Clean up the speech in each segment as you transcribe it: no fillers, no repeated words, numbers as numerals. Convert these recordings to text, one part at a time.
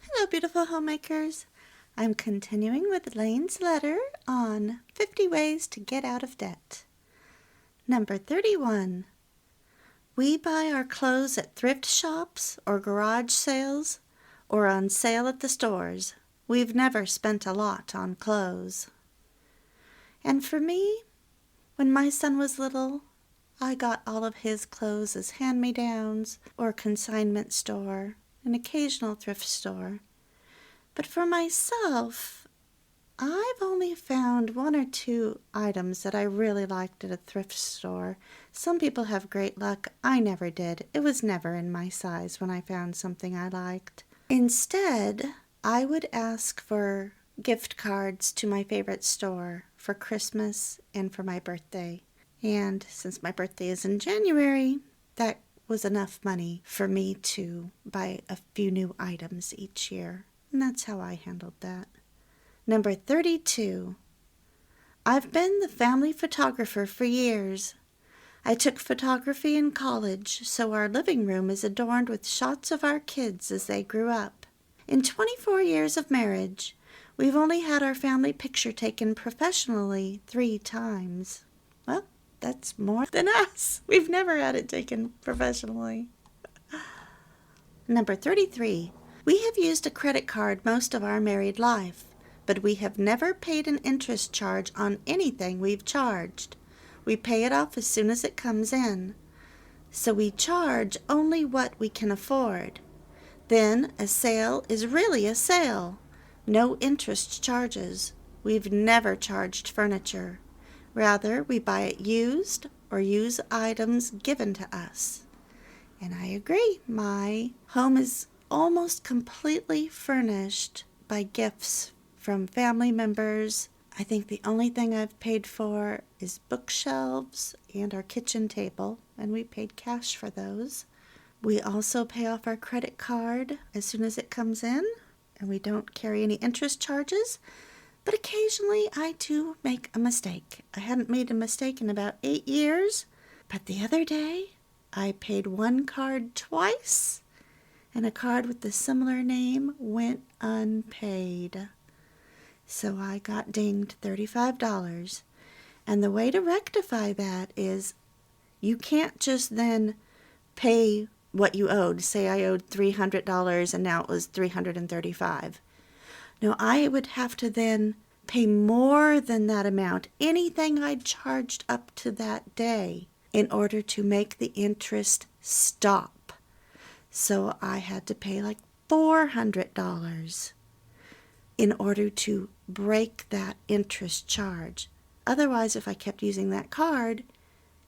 Hello, beautiful homemakers. I'm continuing with Laine's letter on 50 ways to get out of debt. Number 31. We buy our clothes at thrift shops or garage sales or on sale at the stores. We've never spent a lot on clothes. And for me, when my son was little, I got all of his clothes as hand-me-downs or consignment store, an occasional thrift store. But for myself, I've only found one or two items that I really liked at a thrift store. Some people have great luck. I never did. It was never in my size when I found something I liked. Instead, I would ask for gift cards to my favorite store for Christmas and for my birthday. And since my birthday is in January, that was enough money for me to buy a few new items each year. And that's how I handled that. Number 32. I've been the family photographer for years. I took photography in college, so our living room is adorned with shots of our kids as they grew up. In 24 years of marriage, we've only had our family picture taken professionally 3 times. Well, that's more than us. We've never had it taken professionally. Number 33. We have used a credit card most of our married life, but we have never paid an interest charge on anything we've charged. We pay it off as soon as it comes in. So we charge only what we can afford. Then a sale is really a sale. No interest charges. We've never charged furniture. Rather, we buy it used or use items given to us. And I agree. My home is almost completely furnished by gifts from family members. I think the only thing I've paid for is bookshelves and our kitchen table, and we paid cash for those. We also pay off our credit card as soon as it comes in, and we don't carry any interest charges. But occasionally I do make a mistake. I hadn't made a mistake in about 8 years, but the other day I paid one card twice, and a card with a similar name went unpaid. So I got dinged $35. And the way to rectify that is you can't just then pay what you owed. Say I owed $300 and now it was $335. No, I would have to then pay more than that amount, anything I'd charged up to that day, in order to make the interest stop. So I had to pay like $400 in order to break that interest charge. Otherwise, if I kept using that card,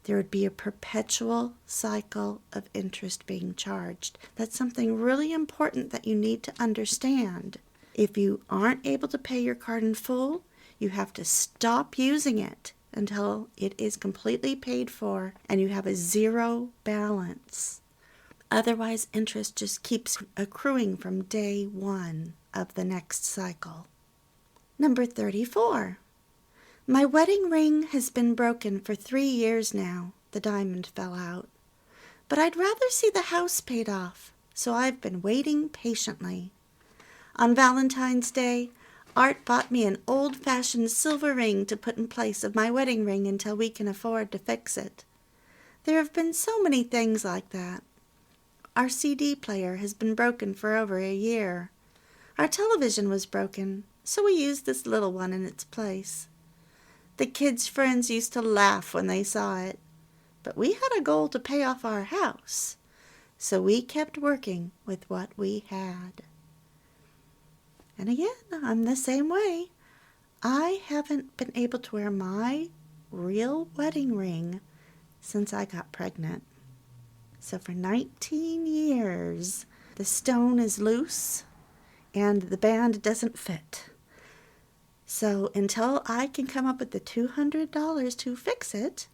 there would be a perpetual cycle of interest being charged. That's something really important that you need to understand. If you aren't able to pay your card in full, you have to stop using it until it is completely paid for and you have a zero balance. Otherwise, interest just keeps accruing from day one of the next cycle. Number 34. My wedding ring has been broken for 3 years now. The diamond fell out. But I'd rather see the house paid off, so I've been waiting patiently. On Valentine's Day, Art bought me an old-fashioned silver ring to put in place of my wedding ring until we can afford to fix it. There have been so many things like that. Our CD player has been broken for over a year. Our television was broken, so we used this little one in its place. The kids' friends used to laugh when they saw it, but we had a goal to pay off our house, so we kept working with what we had. And again, I'm the same way. I haven't been able to wear my real wedding ring since I got pregnant. So for 19 years, the stone is loose and the band doesn't fit. So until I can come up with the $200 to fix it,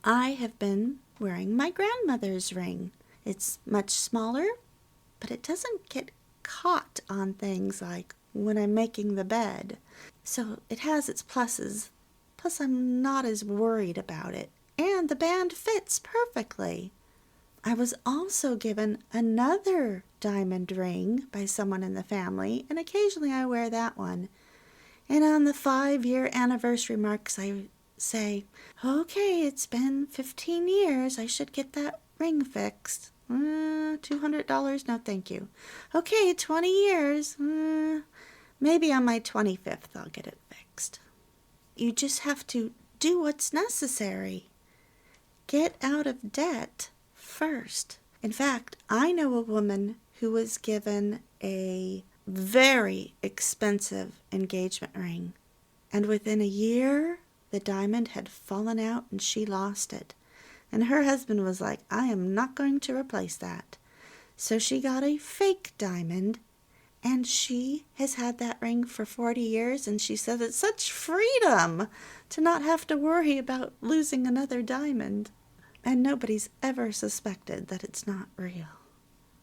I have been wearing my grandmother's ring. It's much smaller, but it doesn't get caught on things like when I'm making the bed. So it has its pluses. Plus I'm not as worried about it. And the band fits perfectly. I was also given another diamond ring by someone in the family, and occasionally I wear that one. And on the 5-year anniversary marks, I say, okay, it's been 15 years. I should get that ring fixed. $200? No, thank you. Okay, 20 years. Maybe on my 25th I'll get it fixed. You just have to do what's necessary. Get out of debt first. In fact, I know a woman who was given a very expensive engagement ring, and within a year the diamond had fallen out and she lost it. And her husband was like, I am not going to replace that. So she got a fake diamond, and she has had that ring for 40 years, and she said it's such freedom to not have to worry about losing another diamond. And nobody's ever suspected that it's not real.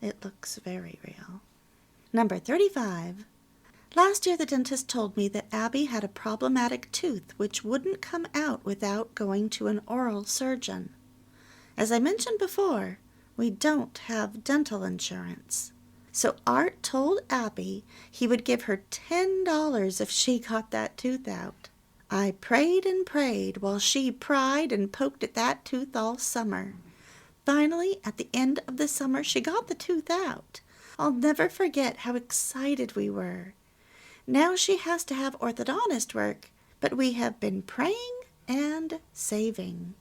It looks very real. Number 35. Last year the dentist told me that Abby had a problematic tooth which wouldn't come out without going to an oral surgeon. As I mentioned before, we don't have dental insurance. So Art told Abby he would give her $10 if she got that tooth out. I prayed and prayed while she pried and poked at that tooth all summer. Finally, at the end of the summer, she got the tooth out. I'll never forget how excited we were. Now she has to have orthodontist work, but we have been praying and saving.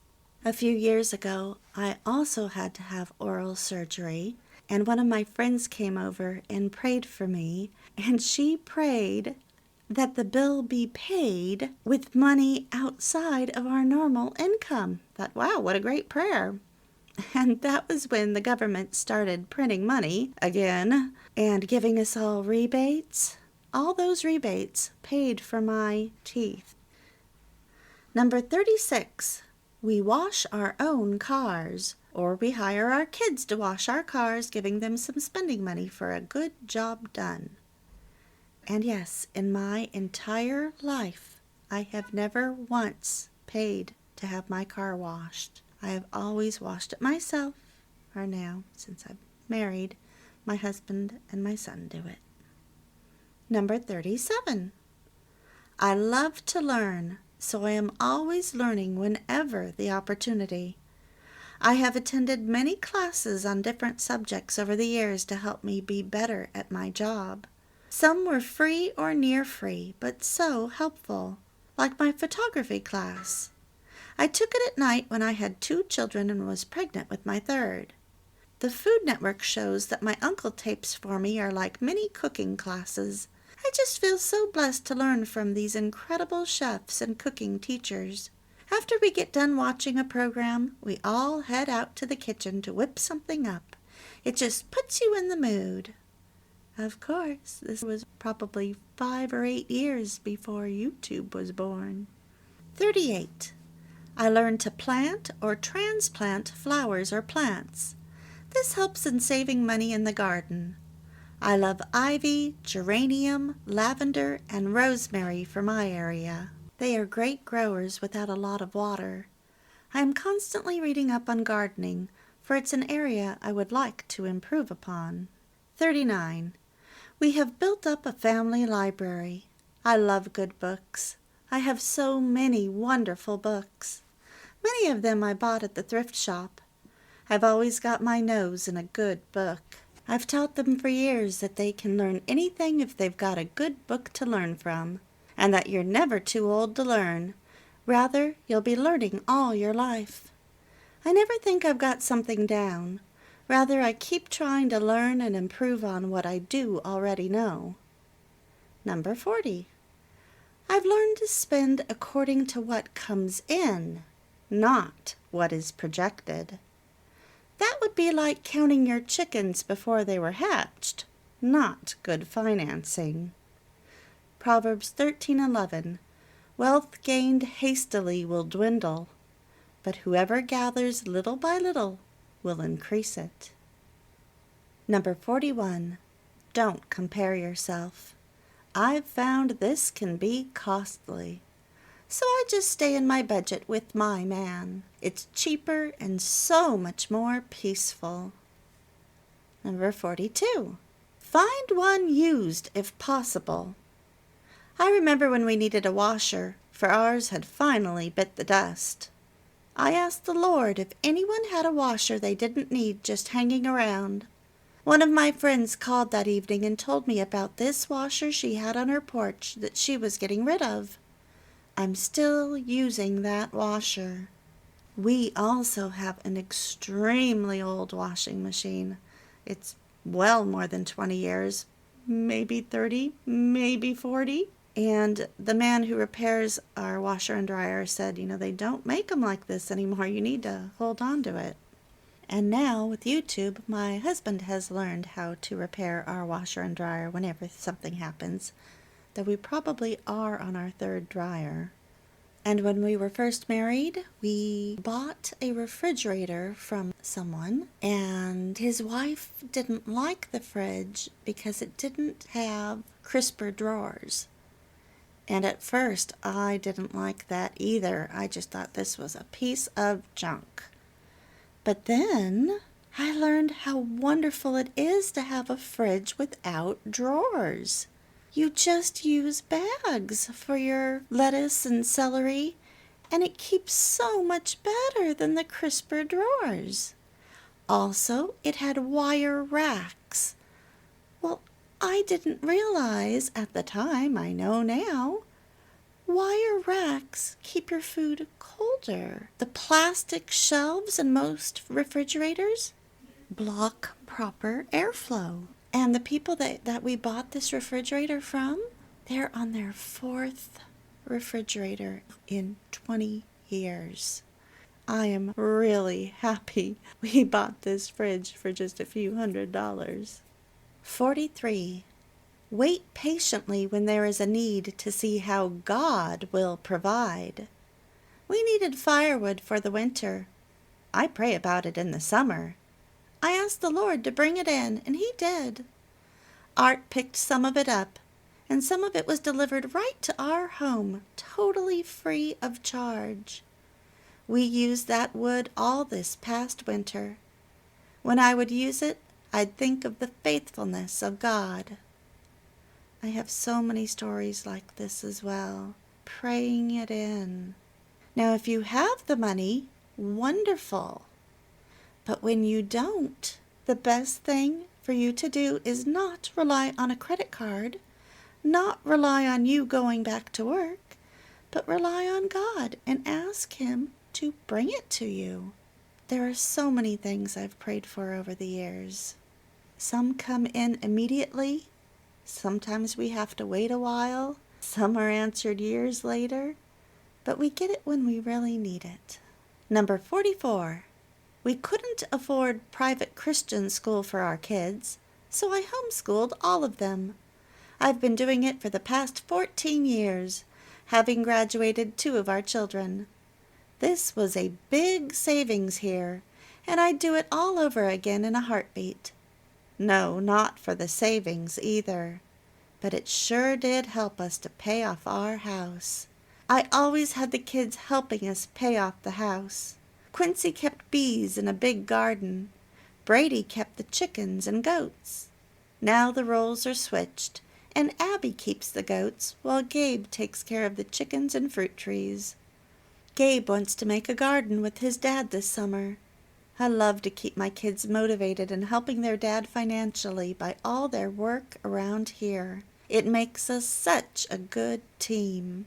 A few years ago, I also had to have oral surgery, and one of my friends came over and prayed for me, and she prayed that the bill be paid with money outside of our normal income. Thought, wow, what a great prayer. And that was when the government started printing money again and giving us all rebates. All those rebates paid for my teeth. Number 36. We wash our own cars, or we hire our kids to wash our cars, giving them some spending money for a good job done. And yes, in my entire life, I have never once paid to have my car washed. I have always washed it myself, or now, since I'm married, my husband and my son do it. Number 37. I love to learn, so I am always learning whenever the opportunity. I have attended many classes on different subjects over the years to help me be better at my job. Some were free or near free, but so helpful, like my photography class. I took it at night when I had 2 children and was pregnant with my 3rd. The Food Network shows that my uncle tapes for me are like mini cooking classes. I just feel so blessed to learn from these incredible chefs and cooking teachers. After we get done watching a program, we all head out to the kitchen to whip something up. It just puts you in the mood. Of course, this was probably 5 or 8 years before YouTube was born. 38. I learned to plant or transplant flowers or plants. This helps in saving money in the garden. I love ivy, geranium, lavender, and rosemary for my area. They are great growers without a lot of water. I am constantly reading up on gardening, for it's an area I would like to improve upon. 39. We have built up a family library. I love good books. I have so many wonderful books. Many of them I bought at the thrift shop. I've always got my nose in a good book. I've taught them for years that they can learn anything if they've got a good book to learn from, and that you're never too old to learn. Rather, you'll be learning all your life. I never think I've got something down. Rather, I keep trying to learn and improve on what I do already know. Number 40. I've learned to spend according to what comes in, not what is projected. That would be like counting your chickens before they were hatched, not good financing. Proverbs 13:11. Wealth gained hastily will dwindle, but whoever gathers little by little will increase it. Number 41. Don't compare yourself. I've found this can be costly. So I just stay in my budget with my man. It's cheaper and so much more peaceful. Number 42. Find one used if possible. I remember when we needed a washer, for ours had finally bit the dust. I asked the Lord if anyone had a washer they didn't need just hanging around. One of my friends called that evening and told me about this washer she had on her porch that she was getting rid of. I'm still using that washer. We also have an extremely old washing machine. It's well more than 20 years, maybe 30, maybe 40. And the man who repairs our washer and dryer said, they don't make them like this anymore. You need to hold on to it. And now with YouTube, my husband has learned how to repair our washer and dryer whenever something happens, though we probably are on our third dryer. And when we were first married, we bought a refrigerator from someone, and his wife didn't like the fridge because it didn't have crisper drawers. And at first, I didn't like that either. I just thought this was a piece of junk. But then I learned how wonderful it is to have a fridge without drawers. You just use bags for your lettuce and celery, and it keeps so much better than the crisper drawers. Also, it had wire racks. Well, I didn't realize at the time, I know now, wire racks keep your food colder. The plastic shelves in most refrigerators block proper airflow. And the people that we bought this refrigerator from, they're on their 4th refrigerator in 20 years. I am really happy we bought this fridge for just a few $100s. 43. Wait patiently when there is a need to see how God will provide. We needed firewood for the winter. I pray about it in the summer. I asked the Lord to bring it in, and he did. Art picked some of it up, and some of it was delivered right to our home, totally free of charge. We used that wood all this past winter. When I would use it, I'd think of the faithfulness of God. I have so many stories like this as well, praying it in. Now, if you have the money, wonderful. But when you don't, the best thing for you to do is not rely on a credit card, not rely on you going back to work, but rely on God and ask him to bring it to you. There are so many things I've prayed for over the years. Some come in immediately. Sometimes we have to wait a while. Some are answered years later. But we get it when we really need it. Number 44. We couldn't afford private Christian school for our kids, so I homeschooled all of them. I've been doing it for the past 14 years, having graduated 2 of our children. This was a big savings here, and I'd do it all over again in a heartbeat. No, not for the savings either, but it sure did help us to pay off our house. I always had the kids helping us pay off the house. Quincy kept bees in a big garden. Brady kept the chickens and goats. Now the roles are switched, and Abby keeps the goats while Gabe takes care of the chickens and fruit trees. Gabe wants to make a garden with his dad this summer. I love to keep my kids motivated and helping their dad financially by all their work around here. It makes us such a good team.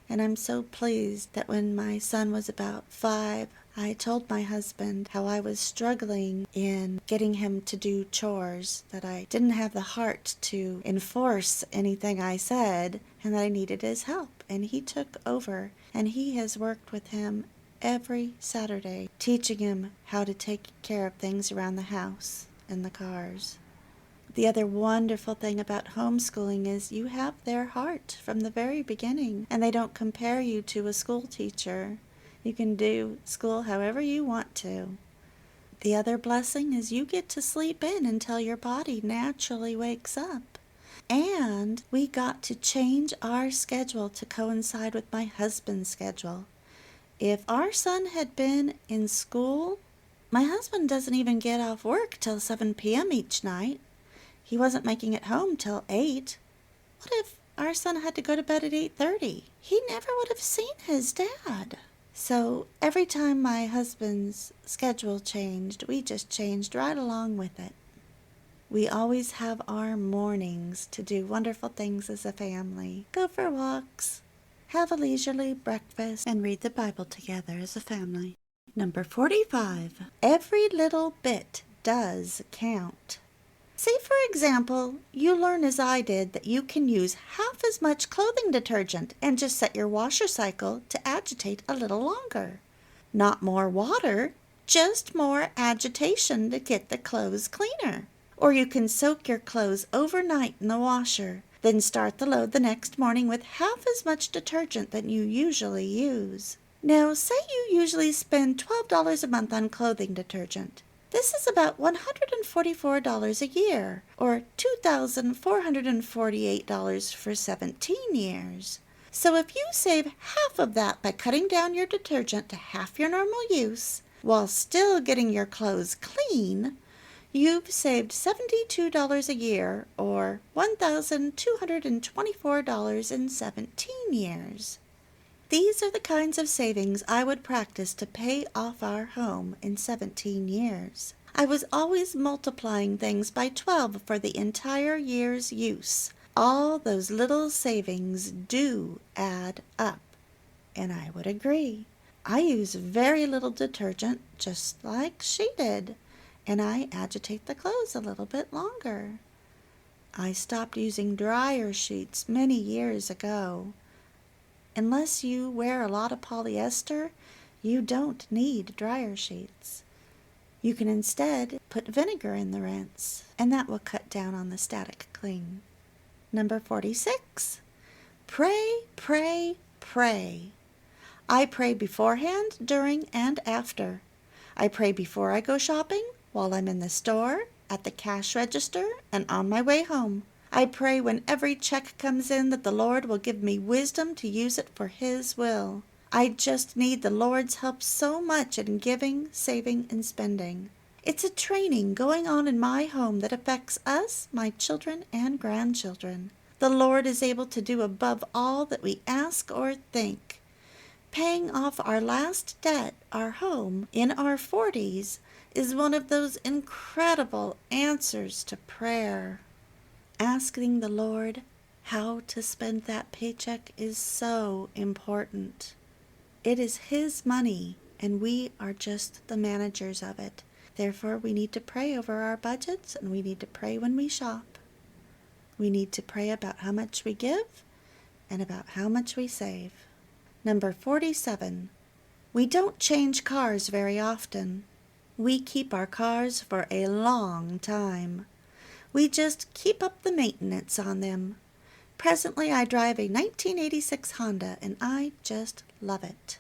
And I'm so pleased that when my son was about 5, I told my husband how I was struggling in getting him to do chores, that I didn't have the heart to enforce anything I said, and that I needed his help. And he took over, and he has worked with him every Saturday, teaching him how to take care of things around the house and the cars. The other wonderful thing about homeschooling is you have their heart from the very beginning, and they don't compare you to a school teacher. You can do school however you want to. The other blessing is you get to sleep in until your body naturally wakes up. And we got to change our schedule to coincide with my husband's schedule. If our son had been in school, My husband doesn't even get off work till 7 p.m. each night. He wasn't making it home till 8. What if our son had to go to bed at 8:30? He never would have seen his dad. So every time my husband's schedule changed, we just changed right along with it. We always have our mornings to do wonderful things as a family. Go for walks, have a leisurely breakfast, and read the Bible together as a family. Number 45. Every little bit does count. Say, for example, you learn as I did that you can use half as much clothing detergent and just set your washer cycle to agitate a little longer. Not more water, just more agitation to get the clothes cleaner. Or you can soak your clothes overnight in the washer, then start the load the next morning with half as much detergent than you usually use. Now, say you usually spend $12 a month on clothing detergent. This is about $144 a year, or $2,448 for 17 years. So if you save half of that by cutting down your detergent to half your normal use, while still getting your clothes clean, you've saved $72 a year, or $1,224 in 17 years. These are the kinds of savings I would practice to pay off our home in 17 years. I was always multiplying things by 12 for the entire year's use. All those little savings do add up. And I would agree. I use very little detergent, just like she did, and I agitate the clothes a little bit longer. I stopped using dryer sheets many years ago. Unless you wear a lot of polyester, you don't need dryer sheets. You can instead put vinegar in the rinse, and that will cut down on the static cling. Number 46. Pray, pray, pray. I pray beforehand, during, and after. I pray before I go shopping, while I'm in the store, at the cash register, and on my way home. I pray when every check comes in that the Lord will give me wisdom to use it for His will. I just need the Lord's help so much in giving, saving, and spending. It's a training going on in my home that affects us, my children, and grandchildren. The Lord is able to do above all that we ask or think. Paying off our last debt, our home, in our 40s is one of those incredible answers to prayer. Asking the Lord how to spend that paycheck is so important. It is His money, and we are just the managers of it. Therefore, we need to pray over our budgets, and we need to pray when we shop. We need to pray about how much we give and about how much we save. Number 47. We don't change cars very often. We keep our cars for a long time. We just keep up the maintenance on them. Presently, I drive a 1986 Honda, and I just love it.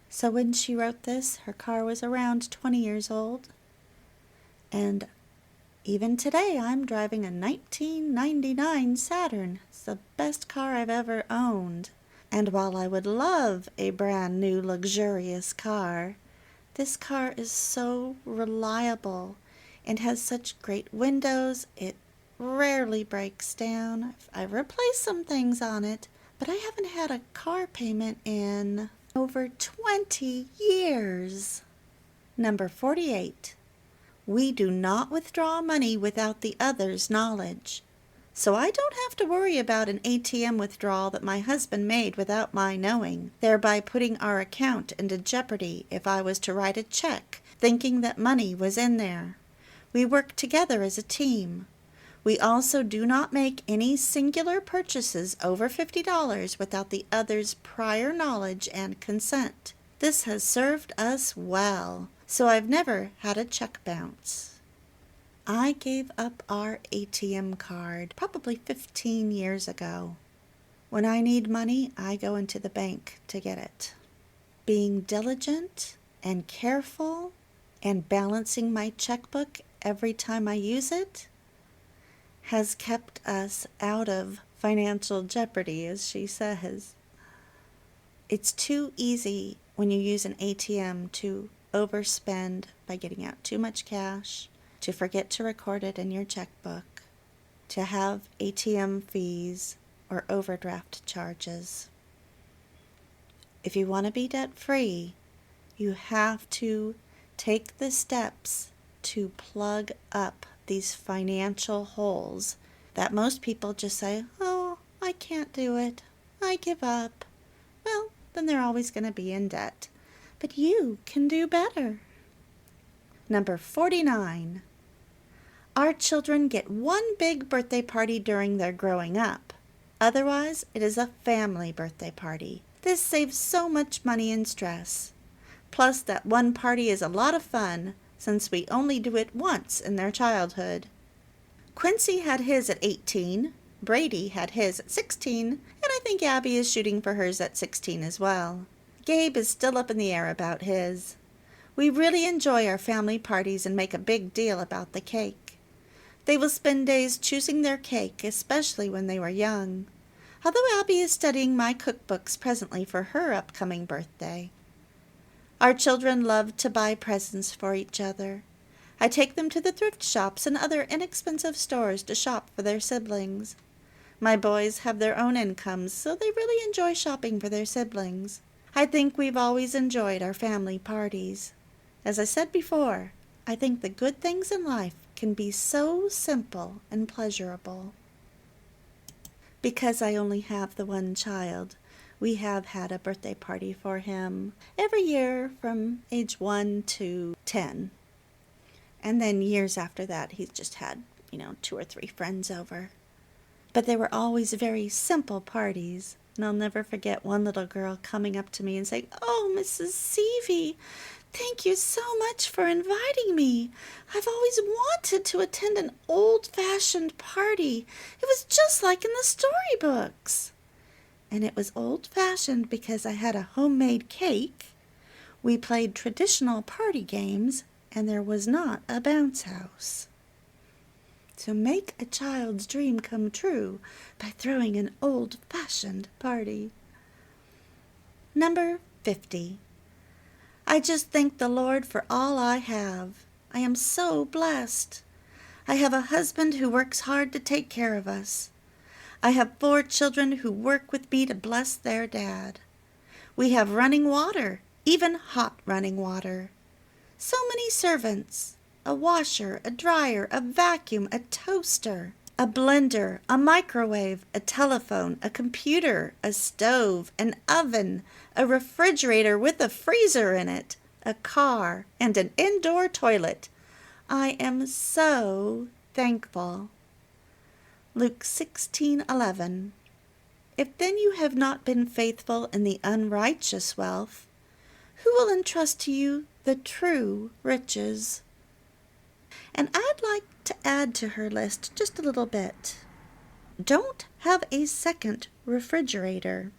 So when she wrote this, her car was around 20 years old. And even today, I'm driving a 1999 Saturn. It's the best car I've ever owned. And while I would love a brand new luxurious car, this car is so reliable and has such great windows. It rarely breaks down. I've replaced some things on it, but I haven't had a car payment in over 20 years. Number 48. We do not withdraw money without the other's knowledge. So I don't have to worry about an ATM withdrawal that my husband made without my knowing, thereby putting our account into jeopardy if I was to write a check thinking that money was in there. We work together as a team. We also do not make any singular purchases over $50 without the other's prior knowledge and consent. This has served us well, so I've never had a check bounce. I gave up our ATM card probably 15 years ago. When I need money, I go into the bank to get it. Being diligent and careful and balancing my checkbook every time I use it has kept us out of financial jeopardy, as she says. It's too easy when you use an ATM to overspend by getting out too much cash, to forget to record it in your checkbook, to have ATM fees or overdraft charges. If you want to be debt-free, you have to take the steps to plug up these financial holes that most people just say, "Oh, I can't do it. I give up." Well, then they're always going to be in debt. But you can do better. Number 49. Our children get one big birthday party during their growing up. Otherwise, it is a family birthday party. This saves so much money and stress. Plus, that one party is a lot of fun since we only do it once in their childhood. Quincy had his at 18, Brady had his at 16, and I think Abby is shooting for hers at 16 as well. Gabe is still up in the air about his. We really enjoy our family parties and make a big deal about the cake. They will spend days choosing their cake, especially when they were young. Although Abby is studying my cookbooks presently for her upcoming birthday. Our children love to buy presents for each other. I take them to the thrift shops and other inexpensive stores to shop for their siblings. My boys have their own incomes, so they really enjoy shopping for their siblings. I think we've always enjoyed our family parties. As I said before, I think the good things in life can be so simple and pleasurable. Because I only have the one child, we have had a birthday party for him every year from age 1 to 10. And then years after that, he's just had, 2 or 3 friends over. But they were always very simple parties. And I'll never forget one little girl coming up to me and saying, "Oh, Mrs. Seavey, thank you so much for inviting me. I've always wanted to attend an old-fashioned party. It was just like in the storybooks." And it was old-fashioned because I had a homemade cake. We played traditional party games, and there was not a bounce house. So make a child's dream come true by throwing an old-fashioned party. Number 50. I just thank the Lord for all I have. I am so blessed. I have a husband who works hard to take care of us. I have 4 children who work with me to bless their dad. We have running water, even hot running water. So many servants. A washer, a dryer, a vacuum, a toaster, a blender, a microwave, a telephone, a computer, a stove, an oven, a refrigerator with a freezer in it, a car, and an indoor toilet. I am so thankful. Luke 16:11. If then you have not been faithful in the unrighteous wealth, who will entrust to you the true riches? And I'd like to add to her list just a little bit. Don't have a second refrigerator.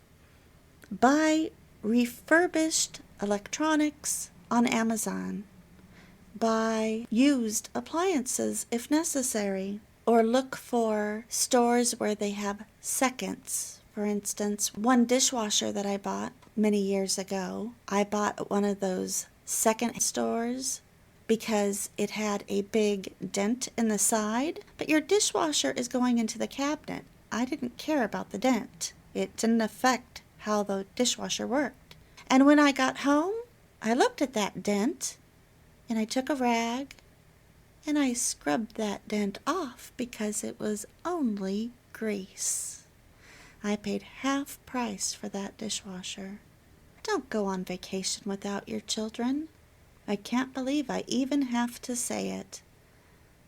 Buy refurbished electronics on Amazon. Buy used appliances if necessary. Or look for stores where they have seconds. For instance, one dishwasher that I bought many years ago, I bought at one of those second stores because it had a big dent in the side, but your dishwasher is going into the cabinet. I didn't care about the dent. It didn't affect how the dishwasher worked. And when I got home, I looked at that dent, and I took a rag, and I scrubbed that dent off because it was only grease. I paid half price for that dishwasher. Don't go on vacation without your children. I can't believe I even have to say it.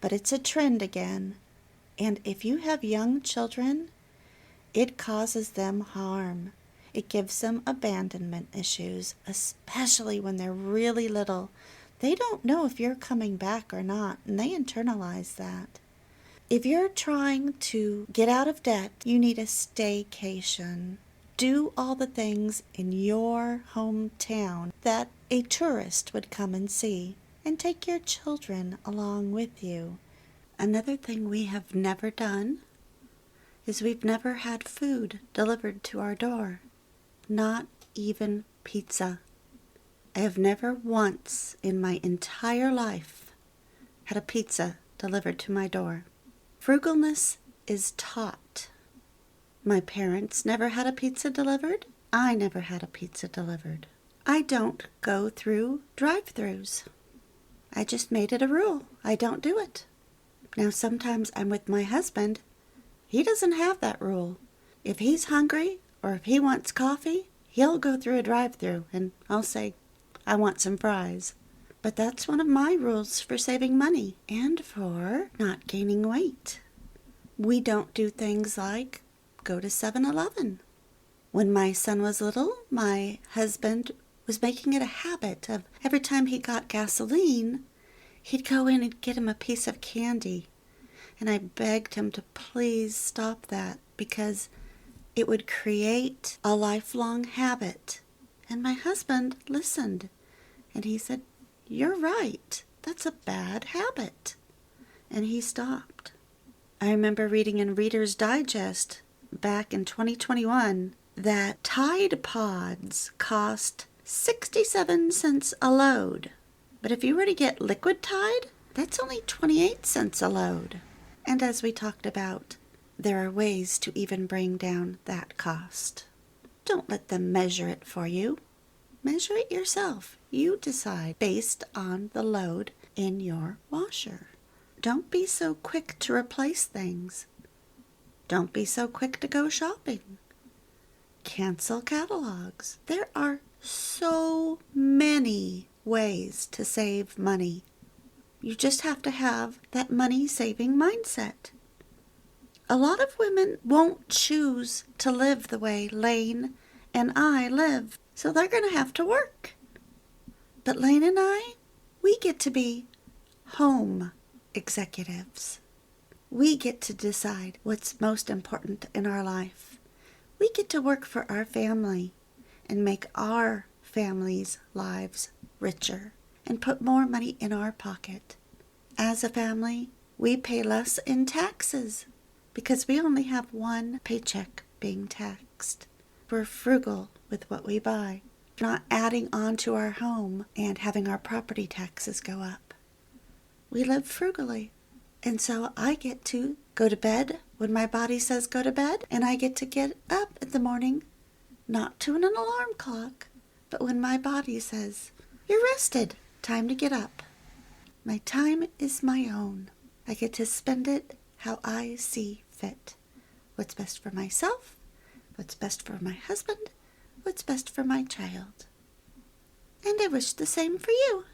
But it's a trend again. And if you have young children, it causes them harm. It gives them abandonment issues, especially when they're really little. They don't know if you're coming back or not, and they internalize that. If you're trying to get out of debt, you need a staycation. Do all the things in your hometown that a tourist would come and see, and take your children along with you. Another thing we have never done is we've never had food delivered to our door. Not even pizza. I have never once in my entire life had a pizza delivered to my door. Frugalness is taught. My parents never had a pizza delivered. I never had a pizza delivered. I don't go through drive-thrus. I just made it a rule. I don't do it. Now sometimes I'm with my husband. He doesn't have that rule. If he's hungry or if he wants coffee, he'll go through a drive-thru and I'll say, I want some fries. But that's one of my rules for saving money and for not gaining weight. We don't do things like go to 7-Eleven. When my son was little, my husband was making it a habit of every time he got gasoline, he'd go in and get him a piece of candy. And I begged him to please stop that because it would create a lifelong habit. And my husband listened and he said, "You're right. That's a bad habit." And he stopped. I remember reading in Reader's Digest back in 2021 that Tide Pods cost 67 cents a load. But if you were to get liquid Tide, that's only 28 cents a load. And as we talked about, there are ways to even bring down that cost. Don't let them measure it for you. Measure it yourself. You decide based on the load in your washer. Don't be so quick to replace things. Don't be so quick to go shopping. Cancel catalogs. There are so many ways to save money. You just have to have that money-saving mindset. A lot of women won't choose to live the way Laine and I live, so they're going to have to work. But Laine and I, we get to be home executives. We get to decide what's most important in our life. We get to work for our family and make our families' lives richer and put more money in our pocket. As a family, we pay less in taxes because we only have one paycheck being taxed. We're frugal with what we buy, not adding on to our home and having our property taxes go up. We live frugally, and so I get to go to bed when my body says go to bed, and I get to get up in the morning, not to an alarm clock, but when my body says, "You're rested, time to get up." My time is my own. I get to spend it how I see fit. What's best for myself, what's best for my husband, what's best for my child. And I wish the same for you.